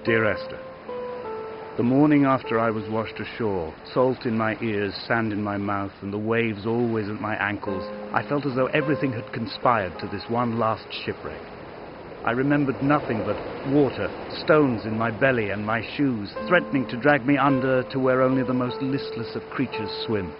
Dear Esther, the morning after I was washed ashore, salt in my ears, sand in my mouth, and the waves always at my ankles, I felt as though everything had conspired to this one last shipwreck. I remembered nothing but water, stones in my belly and my shoes, threatening to drag me under to where only the most listless of creatures swim.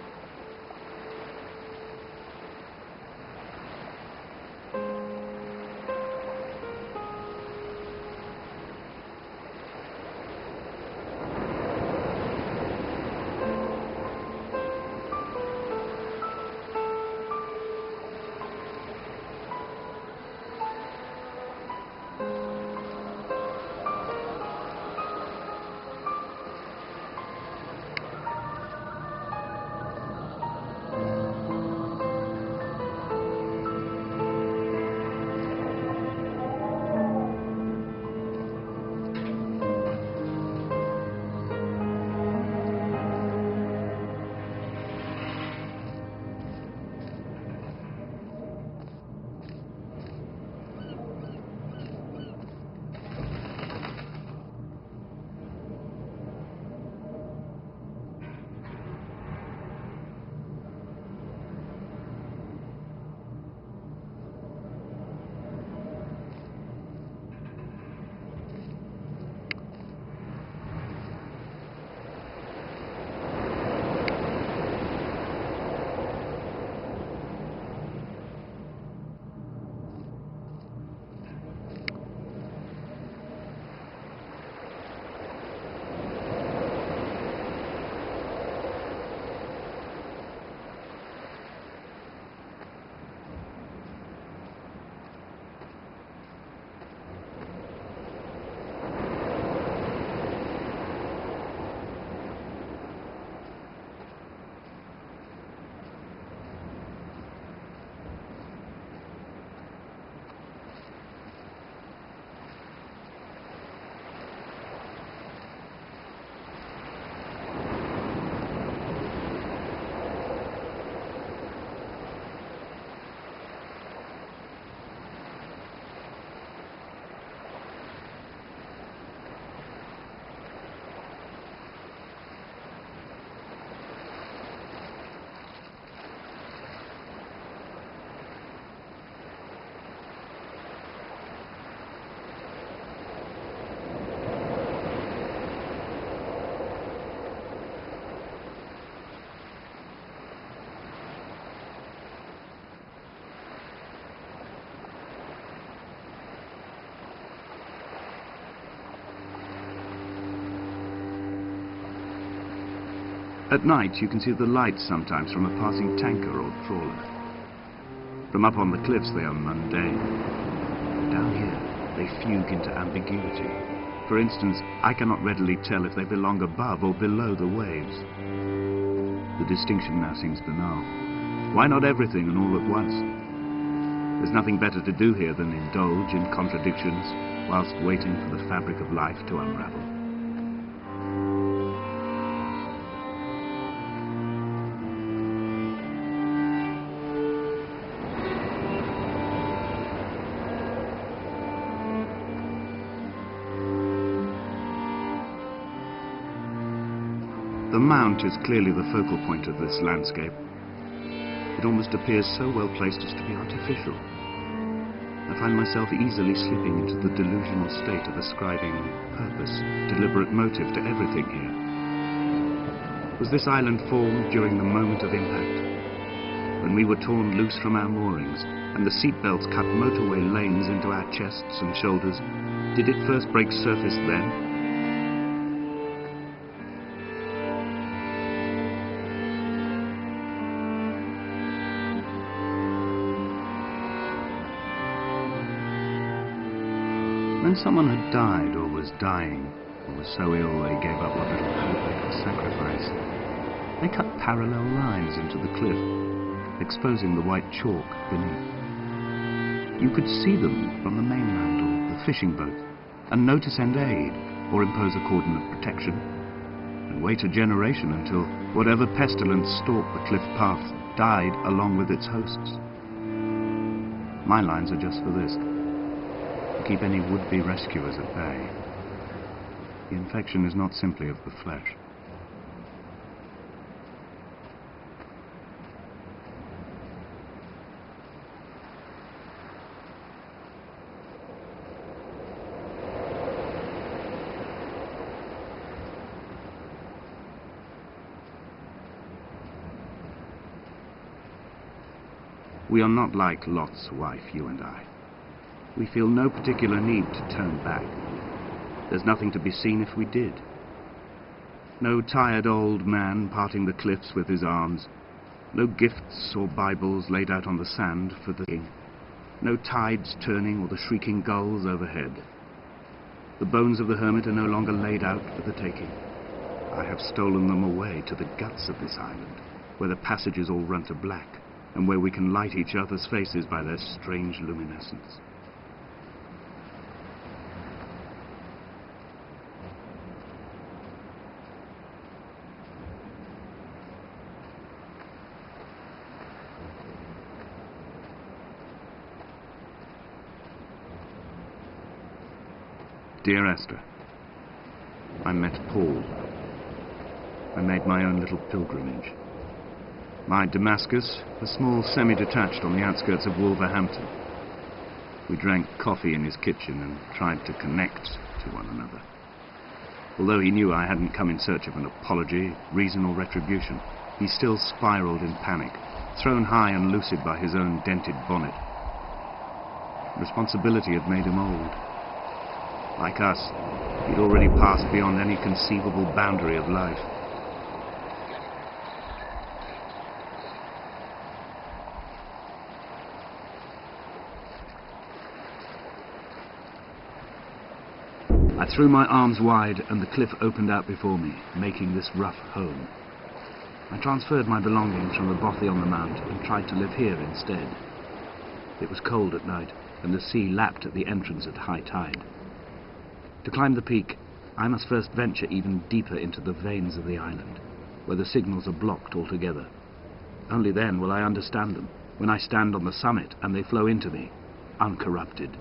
At night, you can see the lights sometimes from a passing tanker or trawler. From up on the cliffs, they are mundane. Down here, they fugue into ambiguity. For instance, I cannot readily tell if they belong above or below the waves. The distinction now seems banal. Why not everything and all at once? There's nothing better to do here than indulge in contradictions whilst waiting for the fabric of life to unravel. The mount is clearly the focal point of this landscape. It almost appears so well placed as to be artificial. I find myself easily slipping into the delusional state of ascribing purpose, deliberate motive to everything here. Was this island formed during the moment of impact? When we were torn loose from our moorings and the seatbelts cut motorway lanes into our chests and shoulders, did it first break surface then? When someone had died or was dying, or was so ill they gave up what little hope they could sacrifice, they cut parallel lines into the cliff, exposing the white chalk beneath. You could see them from the mainland or the fishing boat, and know to send aid or impose a cordon of protection, and wait a generation until whatever pestilence stalked the cliff path died along with its hosts. My lines are just for this. Keep any would-be rescuers at bay. The infection is not simply of the flesh. We are not like Lot's wife, you and I. We feel no particular need to turn back. There's nothing to be seen if we did. No tired old man parting the cliffs with his arms. No gifts or Bibles laid out on the sand for the king. No tides turning or the shrieking gulls overhead. The bones of the hermit are no longer laid out for the taking. I have stolen them away to the guts of this island, where the passages all run to black, and where we can light each other's faces by their strange luminescence. Dear Esther, I met Paul. I made my own little pilgrimage. My Damascus, a small semi-detached on the outskirts of Wolverhampton. We drank coffee in his kitchen and tried to connect to one another. Although he knew I hadn't come in search of an apology, reason or retribution, he still spiraled in panic, thrown high and lucid by his own dented bonnet. Responsibility had made him old. Like us, he'd already passed beyond any conceivable boundary of life. I threw my arms wide and the cliff opened out before me, making this rough home. I transferred my belongings from the bothy on the mount and tried to live here instead. It was cold at night and the sea lapped at the entrance at high tide. To climb the peak, I must first venture even deeper into the veins of the island, where the signals are blocked altogether. Only then will I understand them, when I stand on the summit and they flow into me, uncorrupted.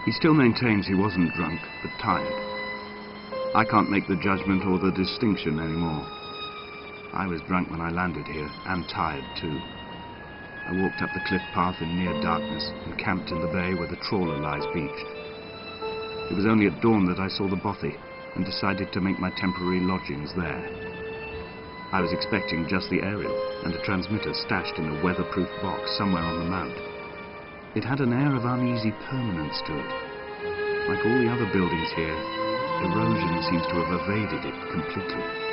He still maintains he wasn't drunk, but tired. I can't make the judgment or the distinction anymore. I was drunk when I landed here, and tired too. I walked up the cliff path in near darkness and camped in the bay where the trawler lies beached. It was only at dawn that I saw the bothy and decided to make my temporary lodgings there. I was expecting just the aerial and a transmitter stashed in a weatherproof box somewhere on the mount. It had an air of uneasy permanence to it. Like all the other buildings here, erosion seems to have evaded it completely.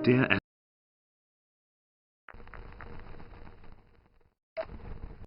Dear